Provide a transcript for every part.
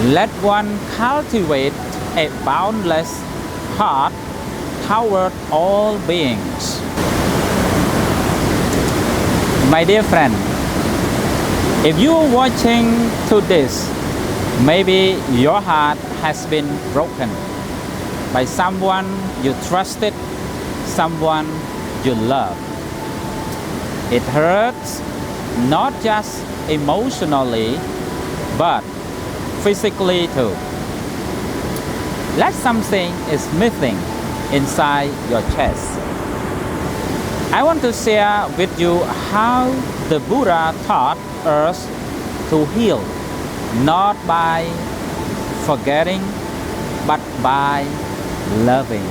Let one cultivate a boundless heart toward all beings. My dear friend, if you are watching to this, maybe your heart has been broken by someone you trusted, someone you love. It hurts not just emotionally, but physically too. Like something is missing inside your chest. I want to share with you how the Buddha taught us to heal, not by forgetting, but by loving.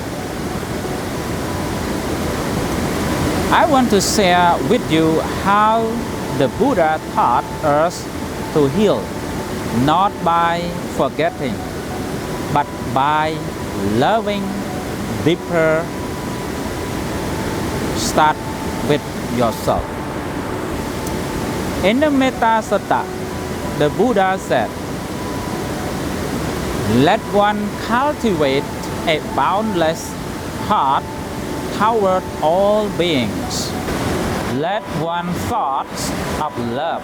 I want to share with you how the Buddha taught us to heal, not by forgetting, but by loving deeper. Start with yourself. In the Metta Sutta, the Buddha said, let one cultivate a boundless heart toward all beings. Let one thoughts of love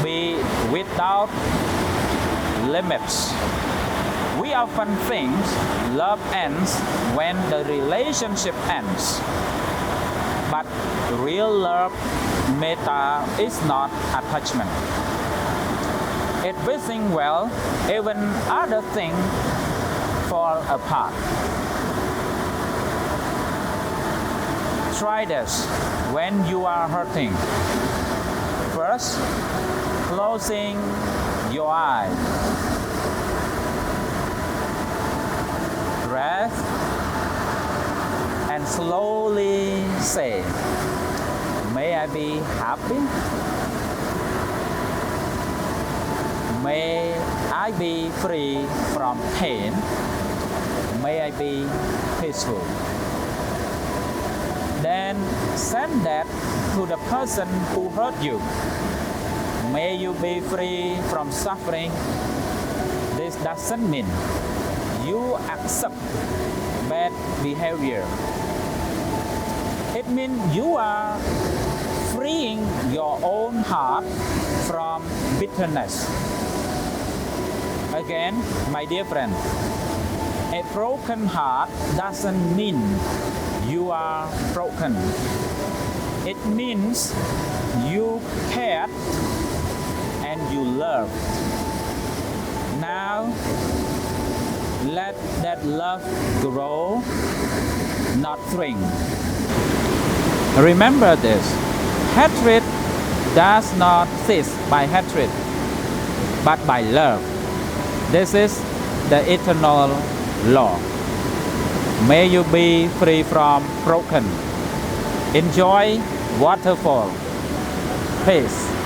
be without limits. We often think love ends when the relationship ends. But real love, metta, is not attachment. It wishing well, even other things fall apart. Try this when you are hurting. First, closing your eyes. Breath and slowly say, may I be happy? May I be free from pain? May I be peaceful? Then send that to the person who hurt you. May you be free from suffering. This doesn't mean you accept bad behavior. It means you are freeing your own heart from bitterness. Again, my dear friend, a broken heart doesn't mean you are broken. It means you cared and you loved. Now, let that love grow, not shrink. Remember this, hatred does not cease by hatred, but by love. This is the eternal law. May you be free from broken. Enjoy waterfall. Peace.